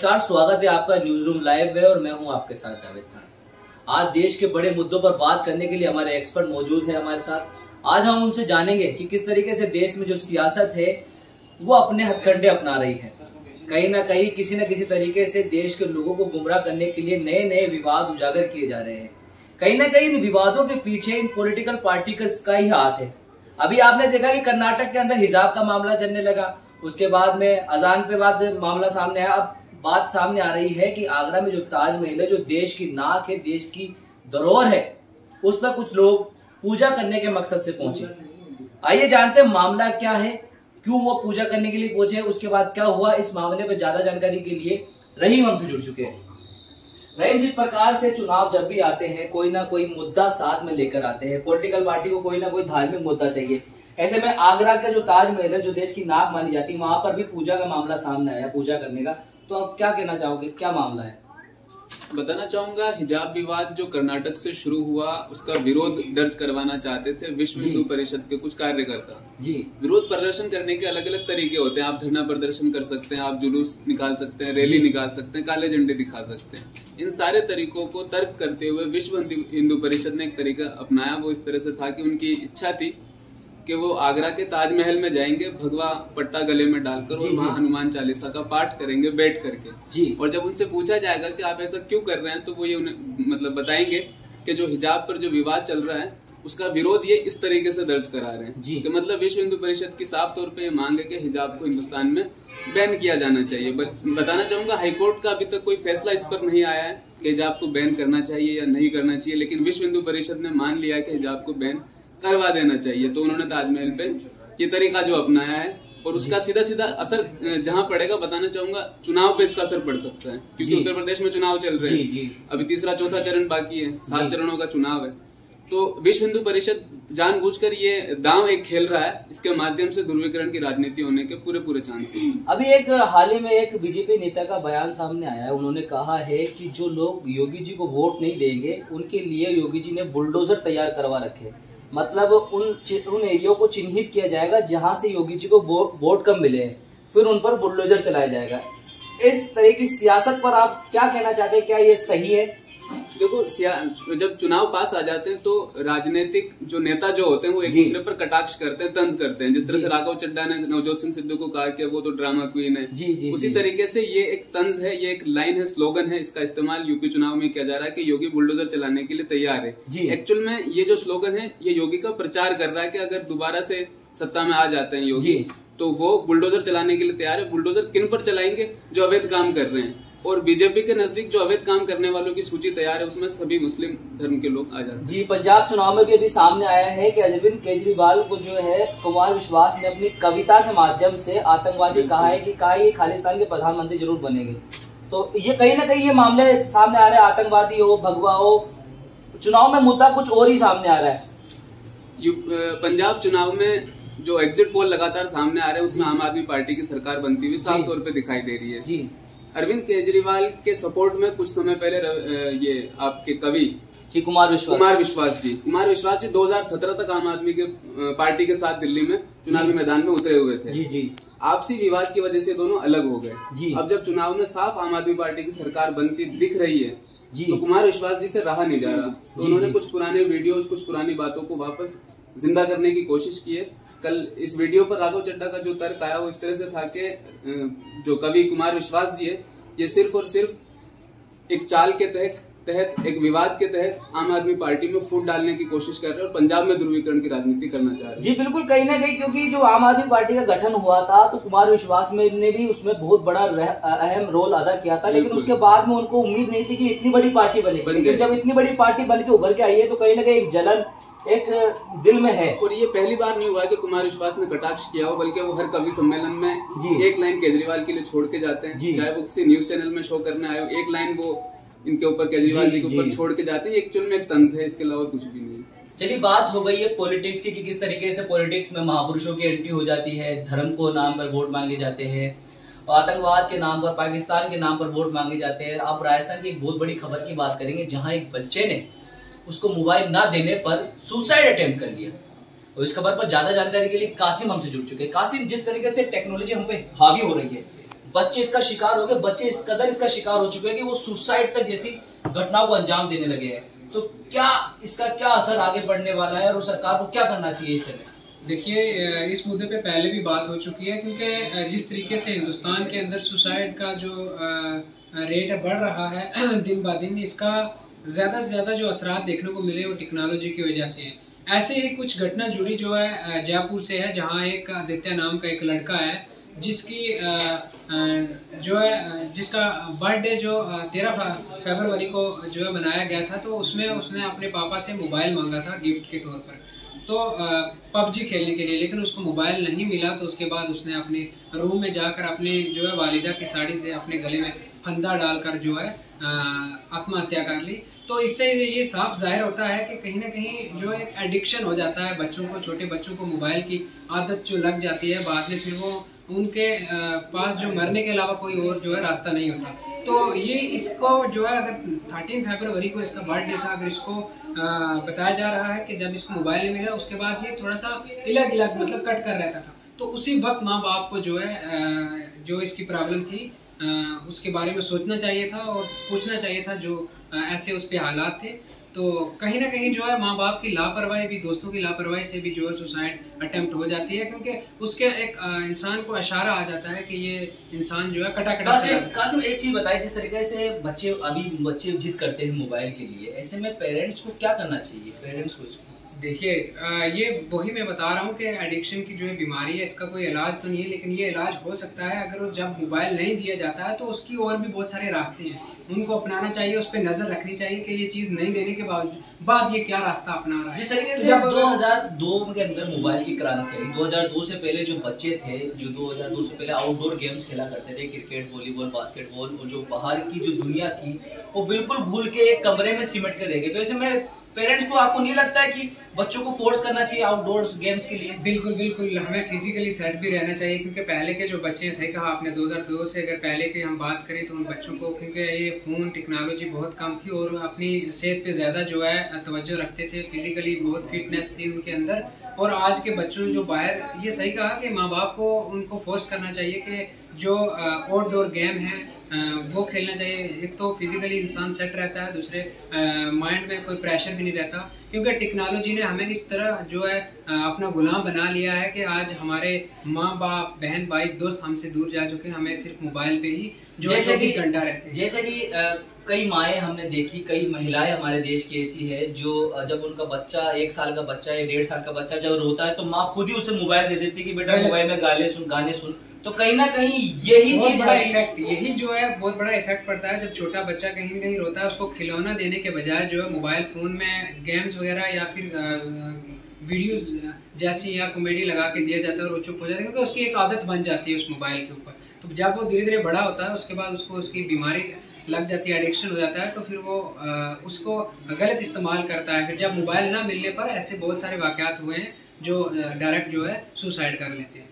नमस्कार, स्वागत है आपका न्यूज रूम लाइव में और मैं हूं आपके साथ जावेद खान। आज देश के बड़े मुद्दों पर बात करने के लिए हमारे एक्सपर्ट मौजूद है हमारे साथ। आज हम उनसे जानेंगे कि किस तरीके से देश में जो सियासत है वो अपने हथकंडे अपना रही है। कहीं ना कहीं किसी न किसी तरीके से देश के लोगों को गुमराह करने के लिए नए नए विवाद उजागर किए जा रहे हैं। कहीं ना कहीं इन विवादों के पीछे इन पॉलिटिकल पार्टी का ही हाथ है। अभी आपने देखा कि कर्नाटक के अंदर हिजाब का मामला चलने लगा, उसके बाद में अजान पे बाद मामला सामने आया। अब बात सामने आ रही है कि आगरा में जो ताजमहल है, जो देश की नाक है, देश की धरोहर है, उस पर कुछ लोग पूजा करने के मकसद से पहुंचे। आइए जानते हैं मामला क्या है, क्यों वो पूजा करने के लिए पहुंचे, उसके बाद क्या हुआ। इस मामले पर ज्यादा जानकारी के लिए रहीम हमसे जुड़ चुके हैं। रहीम, जिस प्रकार से चुनाव जब भी आते हैं कोई ना कोई मुद्दा साथ में लेकर आते हैं, पॉलिटिकल पार्टी को कोई ना कोई धार्मिक मुद्दा चाहिए। ऐसे में आगरा का जो ताजमहल है, जो देश की नाक मानी जाती है, वहां पर भी पूजा का मामला सामने आया, पूजा करने का। तो आप क्या कहना चाहोगे, क्या मामला है? बताना चाहूंगा, हिजाब विवाद जो कर्नाटक से शुरू हुआ उसका विरोध दर्ज करवाना चाहते थे विश्व हिंदू परिषद के कुछ कार्यकर्ता जी। विरोध प्रदर्शन करने के अलग अलग तरीके होते हैं। आप धरना प्रदर्शन कर सकते हैं, आप जुलूस निकाल सकते हैं, रैली निकाल सकते हैं, काले झंडे दिखा सकते हैं। इन सारे तरीकों को तर्क करते हुए विश्व हिंदू परिषद ने एक तरीका अपनाया। वो इस तरह से था कि उनकी इच्छा थी कि वो आगरा के ताजमहल में जाएंगे, भगवा पट्टा गले में डालकर और वहाँ हनुमान चालीसा का पाठ करेंगे बैठ करके जी। और जब उनसे पूछा जाएगा कि आप ऐसा क्यों कर रहे हैं, तो वो ये उन्हें बताएंगे कि जो हिजाब पर जो विवाद चल रहा है उसका विरोध ये इस तरीके से दर्ज करा रहे हैं जी। कि मतलब विश्व हिंदू परिषद की साफ तौर पे ये मांग है कि हिजाब को हिंदुस्तान में बैन किया जाना चाहिए। बताना चाहूंगा, हाईकोर्ट का अभी तक कोई फैसला इस पर नहीं आया है कि हिजाब को बैन करना चाहिए या नहीं करना चाहिए, लेकिन विश्व हिंदू परिषद ने मान लिया है कि हिजाब को बैन करवा देना चाहिए। तो उन्होंने ताजमहल पे ये तरीका जो अपनाया है और उसका सीधा सीधा असर जहां पड़ेगा, बताना चाहूंगा चुनाव पे इसका असर पड़ सकता है, क्योंकि उत्तर प्रदेश में चुनाव चल रहे हैं। अभी तीसरा चौथा चरण बाकी है, 7 चरणों का चुनाव है। तो विश्व हिंदू परिषद जानबूझकर ये दांव एक खेल रहा है, इसके माध्यम से ध्रुवीकरण की राजनीति होने के पूरे चांस हैं। अभी एक हाल ही में एक बीजेपी नेता का बयान सामने आया है। उन्होंने कहा है कि जो लोग योगी जी को वोट नहीं देंगे उनके लिए योगी जी ने बुलडोजर तैयार करवा रखे। मतलब उन एरियो को चिन्हित किया जाएगा जहां से योगी जी को वोट कम मिले हैं, फिर उन पर बुलडोजर चलाया जाएगा। इस तरह की सियासत पर आप क्या कहना चाहते हैं, क्या ये सही है? देखो, जब चुनाव पास आ जाते हैं तो राजनीतिक जो नेता जो होते हैं वो एक दूसरे पर कटाक्ष करते हैं, तंज करते हैं। जिस तरह से राघव चड्ढा ने नवजोत सिंह सिद्धू को कहा कि वो तो ड्रामा क्वीन है, उसी तरीके से ये एक तंज है, ये एक लाइन है, स्लोगन है। इसका इस्तेमाल यूपी चुनाव में किया जा रहा है कि योगी बुलडोजर चलाने के लिए तैयार है। एक्चुअल में ये जो स्लोगन है ये योगी का प्रचार कर रहा है कि अगर दोबारा से सत्ता में आ जाते हैं योगी तो वो बुलडोजर चलाने के लिए तैयार है। बुलडोजर किन पर चलाएंगे? जो अवैध काम कर रहे हैं। और बीजेपी के नजदीक जो अवैध काम करने वालों की सूची तैयार है, उसमें सभी मुस्लिम धर्म के लोग आ जाते हैं जी। पंजाब चुनाव में भी अभी सामने आया है कि अरविंद केजरीवाल को जो है कुमार विश्वास ने अपनी कविता के माध्यम से आतंकवादी कहा है कि ये खालिस्तान के प्रधानमंत्री जरूर बनेंगे। तो ये कहीं ना कहीं ये मामले सामने आ रहे हैं, आतंकवादी हो, भगवा हो, चुनाव में मुद्दा कुछ और ही सामने आ रहा है। पंजाब चुनाव में जो एग्जिट पोल लगातार सामने आ रहे हैं उसमें आम आदमी पार्टी की सरकार बनती हुई साफ तौर पे दिखाई दे रही है जी। अरविंद केजरीवाल के सपोर्ट में कुछ समय पहले ये आपके कवि कुमार विश्वास जी 2017 तक आम आदमी के पार्टी के साथ दिल्ली में चुनावी मैदान में उतरे हुए थे जी। आपसी विवाद की वजह से दोनों अलग हो गए। अब जब चुनाव में साफ आम आदमी पार्टी की सरकार बनती दिख रही है तो कुमार विश्वास जी से रहा नहीं जा रहा। तो उन्होंने कुछ पुराने वीडियोस, कुछ पुरानी बातों को वापस जिंदा करने की कोशिश की है। कल इस वीडियो पर राघव चड्ढा का जो तर्क आया वो इस तरह से था कि जो कवि कुमार विश्वास जी है ये सिर्फ और सिर्फ एक चाल के तहत एक विवाद के तहत आम आदमी पार्टी में फूट डालने की कोशिश कर रहे हैं और पंजाब में ध्रुवीकरण की राजनीति करना चाह रहे हैं जी। बिल्कुल, कहीं ना कहीं क्योंकि जो आम आदमी पार्टी का गठन हुआ था तो कुमार विश्वास ने भी उसमें बहुत बड़ा अहम रोल अदा किया था, लेकिन उसके बाद में उनको उम्मीद नहीं थी कि इतनी बड़ी पार्टी बनेगी। जब इतनी बड़ी पार्टी बन के उभर के आई है तो कहीं ना कहीं एक जलन एक दिल में है। और ये पहली बार नहीं हुआ कि कुमार विश्वास ने कटाक्ष किया हो, बल्कि वो हर कवि सम्मेलन में एक लाइन केजरीवाल के लिए छोड़ के जाते हैं। चाहे वो किसी न्यूज चैनल में शो करने आए हो, एक लाइन वो इनके ऊपर केजरीवाल जी के ऊपर छोड़ के जाते हैं। एक्चुअल में एक तंज है, इसके अलावा कुछ भी नहीं। चलिए, बात हो गई है पॉलिटिक्स की कि किस तरीके से पॉलिटिक्स में महापुरुषों की एंट्री हो जाती है, धर्म को नाम पर वोट मांगे जाते हैं, आतंकवाद के नाम पर, पाकिस्तान के नाम पर वोट मांगे जाते हैं। आप राजस्थान की एक बहुत बड़ी खबर की बात करेंगे जहां एक बच्चे ने उसको मोबाइल ना देने पर सुसाइड अटेम्प्ट कर लिया। और इस खबर पर ज्यादा जानकारी के लिए कासिम हमसे जुड़ चुके हैं। कासिम, जिस तरीके से टेक्नोलॉजी हम पे हावी हो रही है, बच्चे इसका शिकार हो गए, बच्चे इस कदर इसका शिकार हो चुके हैं कि वो सुसाइड तक जैसी घटनाओं को अंजाम देने लगे हैं। तो क्या इसका क्या असर आगे बढ़ने वाला है और सरकार को क्या करना चाहिए इस समय? देखिए, इस मुद्दे पे पहले भी बात हो चुकी है, क्योंकि जिस तरीके से हिंदुस्तान के अंदर सुसाइड का जो रेट बढ़ रहा है दिन ब दिन, इसका ज्यादा से ज्यादा जो असरात देखने को मिले वो टेक्नोलॉजी की वजह से है। ऐसे ही कुछ घटना जुड़ी जो है जयपुर से है, जहां एक आदित्य नाम का एक लड़का है जिसकी जो है जिसका बर्थडे जो 13 फरवरी को जो है मनाया गया था, तो उसमें उसने अपने पापा से मोबाइल मांगा था गिफ्ट के तौर पर, तो पबजी खेलने के लिए, लेकिन उसको मोबाइल नहीं मिला। तो उसके बाद उसने अपने रूम में जाकर अपने जो है वालिदा की साड़ी से अपने गले में फंदा डालकर जो है आत्महत्या कर ली। तो इससे ये साफ जाहिर होता है कि कहीं ना कहीं जो एक एडिक्शन हो जाता है बच्चों को, छोटे बच्चों को मोबाइल की आदत जो लग जाती है, बाद में फिर वो उनके पास जो मरने के अलावा कोई और जो है रास्ता नहीं होता। तो ये इसको जो है अगर 13 फरवरी को इसका बर्थडे था, अगर इसको बताया जा रहा है कि जब इसको मोबाइल नहीं मिला उसके बाद ये थोड़ा सा इलग इलग मतलब कट कर रहता था, तो उसी वक्त माँ बाप को जो है जो इसकी प्रॉब्लम थी उसके बारे में सोचना चाहिए था और पूछना चाहिए था जो ऐसे उस पे हालात थे। तो कहीं ना कहीं जो है माँ बाप की लापरवाही भी, दोस्तों की लापरवाही से भी जो है सुसाइड अटेम्प्ट हो जाती है, क्योंकि उसके एक इंसान को इशारा आ जाता है कि ये इंसान जो है कटा कासिम एक चीज बताइए, जिस तरीके से बच्चे जिद करते हैं मोबाइल के लिए, ऐसे में पेरेंट्स को क्या करना चाहिए? पेरेंट्स को इसको देखिए, ये वही मैं बता रहा हूँ कि एडिक्शन की जो है बीमारी है, इसका कोई इलाज तो नहीं है, लेकिन ये इलाज हो सकता है अगर वो जब मोबाइल नहीं दिया जाता है तो उसकी और भी बहुत सारे रास्ते हैं, उनको अपनाना चाहिए, उस पर नजर रखनी चाहिए कि ये चीज नहीं देने के बाद ये क्या रास्ता अपना रहा है। जिस तरीके से 2002 के अंदर मोबाइल की क्रांति आई, 2002 से पहले जो बच्चे थे जो 2002 से पहले आउटडोर गेम्स खेला करते थे, क्रिकेट, वॉलीबॉल, बास्केटबॉल, और जो बाहर की जो दुनिया थी वो बिल्कुल भूल के एक कमरे में सिमट के रह गए। तो ऐसे में पेरेंट्स को आपको नहीं लगता है कि बच्चों को फोर्स करना चाहिए आउटडोर्स गेम्स के लिए? बिल्कुल बिल्कुल, हमें फिजिकली सेट भी रहना चाहिए, क्योंकि पहले के जो बच्चे, सही कहा आपने, 2002 से अगर पहले की हम बात करें तो उन बच्चों को, क्योंकि ये फोन टेक्नोलॉजी बहुत कम थी और अपनी सेहत पे ज्यादा जो है तवज्जो रखते थे, फिजिकली बहुत फिटनेस थी उनके अंदर। और आज के बच्चों जो बाहर, ये सही कहा कि माँ बाप को उनको फोर्स करना चाहिए कि जो आउटडोर गेम है वो खेलना चाहिए। एक तो फिजिकली इंसान सेट रहता है, दूसरे माइंड में कोई प्रेशर भी नहीं रहता, क्योंकि टेक्नोलॉजी ने हमें इस तरह जो है अपना गुलाम बना लिया है कि आज हमारे माँ बाप, बहन भाई, दोस्त हमसे दूर जा चुके हैं, हमें सिर्फ मोबाइल पे ही जो 24 घंटा रहते हैं। जैसे कि कई माएँ हमने देखी, कई महिलाएं हमारे देश की ऐसी है जो जब उनका बच्चा 1 साल का बच्चा या 1.5 साल का बच्चा जब रोता है तो माँ खुद ही उसे मोबाइल दे देती कि बेटा मोबाइल में गाने सुन। तो कहीं ना कहीं यही चीज बड़ा इफेक्ट, यही जो है बहुत बड़ा इफेक्ट पड़ता है जब छोटा बच्चा कहीं ना कहीं रोता है, उसको खिलौना देने के बजाय जो है मोबाइल फोन में गेम्स वगैरह या फिर वीडियोस जैसी या कॉमेडी लगा के दिया जाता है और वो चुप हो जाता है, क्योंकि उसकी एक आदत बन जाती है उस मोबाइल के ऊपर। तो जब वो धीरे धीरे बड़ा होता है उसके बाद उसको उसकी बीमारी लग जाती है, एडिक्शन हो जाता है, तो फिर वो उसको गलत इस्तेमाल करता है। फिर जब मोबाइल ना मिलने पर ऐसे बहुत सारे वाकयात हुए हैं जो डायरेक्ट जो है सुसाइड कर लेते हैं।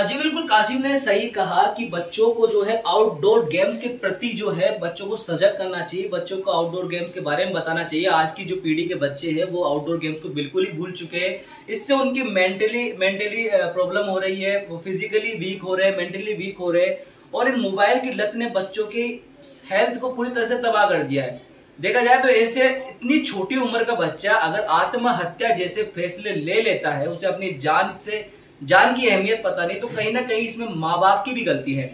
जी बिल्कुल, कासिम ने सही कहा कि बच्चों को जो है आउटडोर गेम्स के प्रति जो है बच्चों को सजग करना चाहिए, बच्चों को आउटडोर गेम्स के बारे में बताना चाहिए। आज की जो पीढ़ी के बच्चे हैं वो आउटडोर गेम्स को बिल्कुल ही भूल चुके हैं, इससे उनकी मेंटली प्रॉब्लम हो रही है, वो फिजिकली वीक हो रहे हैं, मेंटली वीक हो रहे हैं, और इन मोबाइल की लत ने बच्चों की हेल्थ को पूरी तरह से तबाह कर दिया है। देखा जाए तो ऐसे इतनी छोटी उम्र का बच्चा अगर आत्महत्या जैसे फैसले ले लेता है, उसे अपनी जान की अहमियत पता नहीं, तो कहीं ना कहीं इसमें माँ बाप की भी गलती है,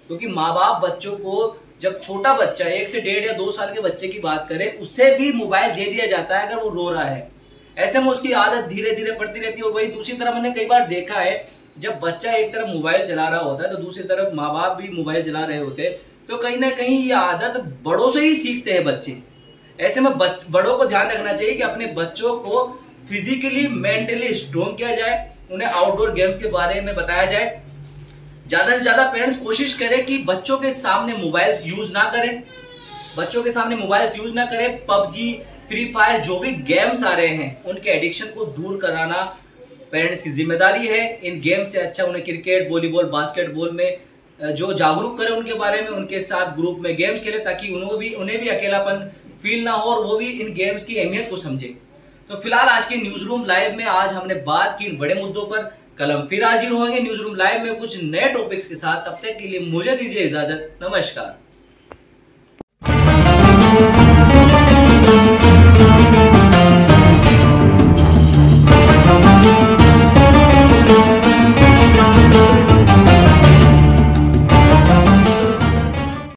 क्योंकि माँ बाप बच्चों को, जब छोटा बच्चा 1 से 1.5 या 2 साल के बच्चे की बात करें, उसे भी मोबाइल दे दिया जाता है अगर वो रो रहा है। ऐसे में उसकी आदत धीरे धीरे पड़ती रहती है। और वही दूसरी तरफ मैंने कई बार देखा है, जब बच्चा एक तरफ मोबाइल चला रहा होता है तो दूसरी तरफ माँ बाप भी मोबाइल चला रहे होते हैं, तो कहीं ना कहीं ये आदत बड़ों से ही सीखते हैं बच्चे। ऐसे में बड़ों को ध्यान रखना चाहिए कि अपने बच्चों को फिजिकली मेंटली स्ट्रॉन्ग किया जाए, उन्हें आउटडोर गेम्स के बारे में बताया जाए। ज्यादा से ज्यादा पेरेंट्स कोशिश करें कि बच्चों के सामने मोबाइल्स यूज ना करें, पबजी, फ्री फायर, जो भी गेम्स आ रहे हैं उनके एडिक्शन को दूर कराना पेरेंट्स की जिम्मेदारी है। इन गेम से अच्छा उन्हें क्रिकेट, वॉलीबॉल, बास्केटबॉल में जो जागरूक करें उनके बारे में, उनके साथ ग्रुप में गेम्स खेले, ताकि उन्हें भी अकेलापन फील ना हो और वो भी इन गेम्स की अहमियत को समझे। तो फिलहाल आज के न्यूज रूम लाइव में आज हमने बात की इन बड़े मुद्दों पर, कल हम फिर हाजिर होंगे न्यूज रूम लाइव में कुछ नए टॉपिक्स के साथ। तब तक के लिए मुझे दीजिए इजाजत। नमस्कार।